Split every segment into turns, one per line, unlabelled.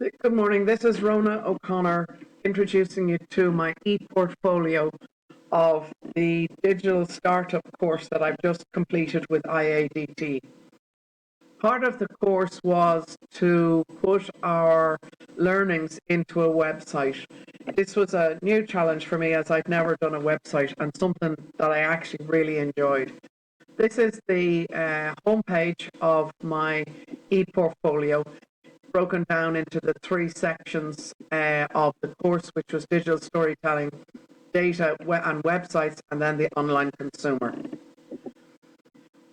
Good morning. This is Rona O'Connor introducing you to my e-portfolio of the digital startup course that I've just completed with IADT. Part of the course was to put our learnings into a website. This was a new challenge for me as I'd never done a website and something that I actually really enjoyed. This is the homepage of my e-portfolio, broken down into the three sections of the course, which was digital storytelling, data and websites, and then the online consumer.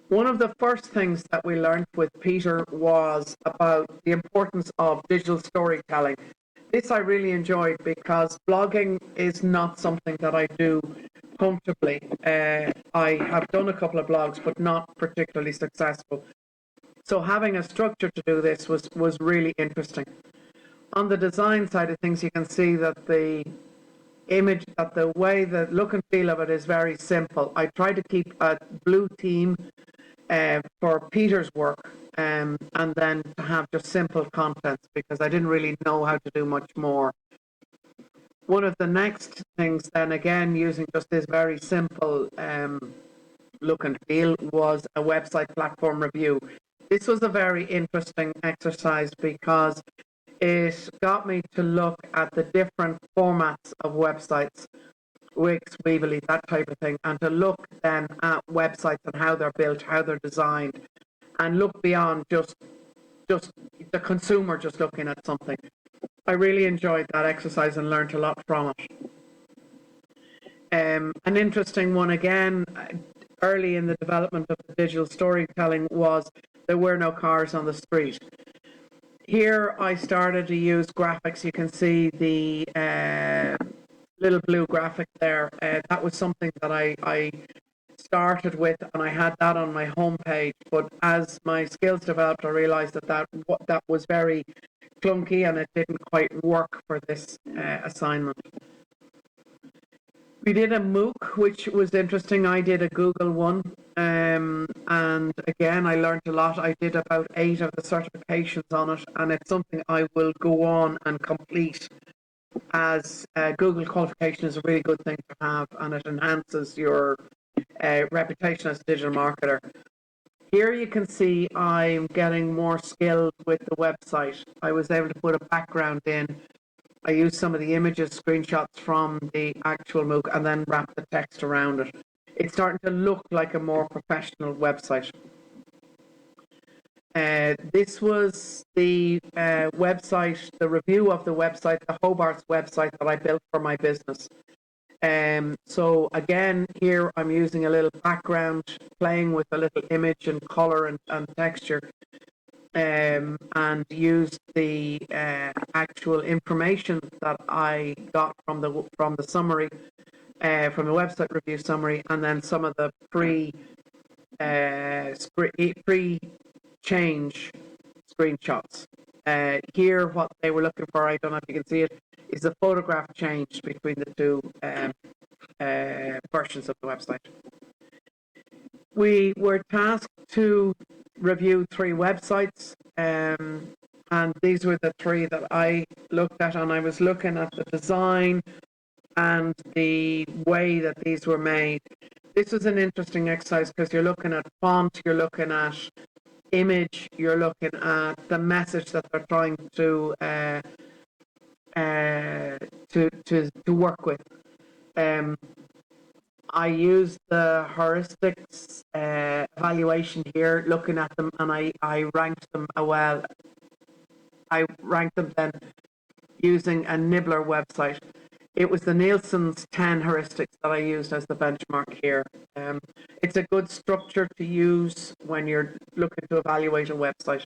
One of the first things that we learned with Peter was about the importance of digital storytelling. This I really enjoyed because blogging is not something that I do comfortably. I have done a couple of blogs, but not particularly successful. So having a structure to do this was really interesting. On the design side of things, you can see that the image, that the way, the look and feel of it is very simple. I try to keep a blue theme for Peter's work, and then to have just simple contents because I didn't really know how to do much more. One of the next things then, again, using just this very simple look and feel, was a website platform review. This was a very interesting exercise because it got me to look at the different formats of websites, Wix, Weebly, that type of thing, and to look then at websites and how they're built, how they're designed, and look beyond just the consumer just looking at something. I really enjoyed that exercise and learned a lot from it. An interesting one again, early in the development of the digital storytelling, was there were no cars on the street. Here I started to use graphics. You can see the little blue graphic there. That was something that I started with, and I had that on my homepage. But as my skills developed, I realized that was very clunky and it didn't quite work for this assignment. We did a MOOC, which was interesting. I did a Google one, and again, I learned a lot. I did about 8 of the certifications on it, and it's something I will go on and complete, as Google qualification is a really good thing to have, and it enhances your reputation as a digital marketer. Here you can see I'm getting more skilled with the website. I was able to put a background in. I used some of the images, screenshots from the actual MOOC, and then wrap the text around it. It's starting to look like a more professional website. This was the website, the review of the website, the Hobart's website that I built for my business. So again, here I'm using a little background, playing with a little image and color and texture, and used the actual information that I got from the summary, from the website review summary, and then some of the pre-change screenshots. Here, what they were looking for, I don't know if you can see it, is the photograph change between the two versions of the website. We were tasked to review 3 websites, and these were the 3 that I looked at, and I was looking at the design and the way that these were made. This was an interesting exercise because you're looking at font, you're looking at image, you're looking at the message that they're trying to work with. I used the heuristics evaluation here, looking at them, and I ranked them well. I ranked them then using a Nibbler website. It was the Nielsen's 10 heuristics that I used as the benchmark here. It's a good structure to use when you're looking to evaluate a website.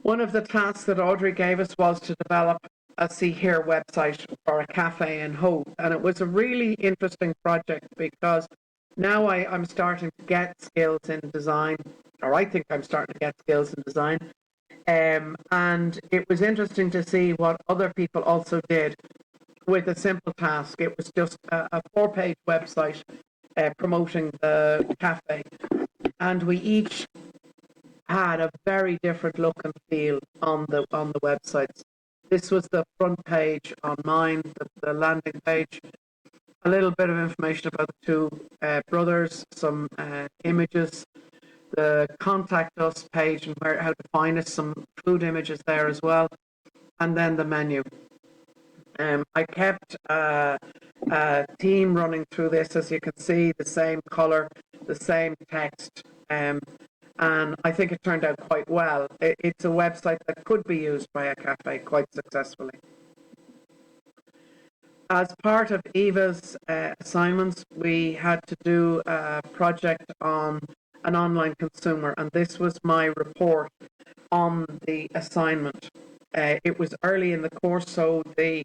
One of the tasks that Audrey gave us was to develop a See Here website for a cafe in Hove, and it was a really interesting project because now I'm starting to get skills in design, or I think I'm starting to get skills in design, and it was interesting to see what other people also did with a simple task. It was just a 4-page website promoting the cafe, and we each had a very different look and feel on the websites. This was the front page on mine, the landing page. A little bit of information about the two brothers, some images, the contact us page and how to find us, some food images there as well, and then the menu. I kept a theme running through this, as you can see, the same color, the same text, and I think it turned out quite well. It's a website that could be used by a cafe quite successfully. As part of Eva's assignments, we had to do a project on an online consumer, and this was my report on the assignment. It was early in the course, so the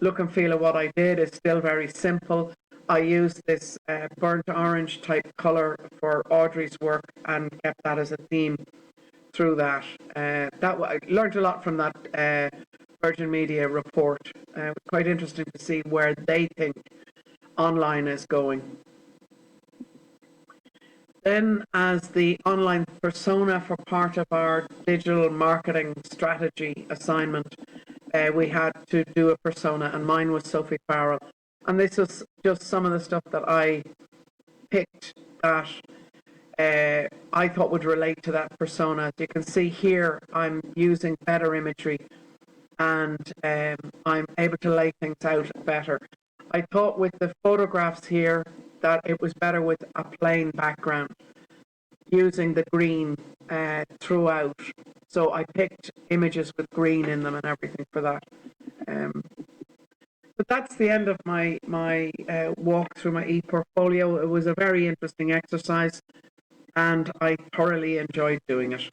look and feel of what I did is still very simple. I used this burnt orange type colour for Audrey's work and kept that as a theme through that. I learned a lot from that Virgin Media report. It was quite interesting to see where they think online is going. Then, as the online persona for part of our digital marketing strategy assignment, we had to do a persona, and mine was Sophie Farrell. And this was just some of the stuff that I picked that I thought would relate to that persona. As you can see here, I'm using better imagery, and I'm able to lay things out better. I thought with the photographs here that it was better with a plain background, using the green throughout. So I picked images with green in them and everything for that. But that's the end of my walk through my ePortfolio. It was a very interesting exercise, and I thoroughly enjoyed doing it.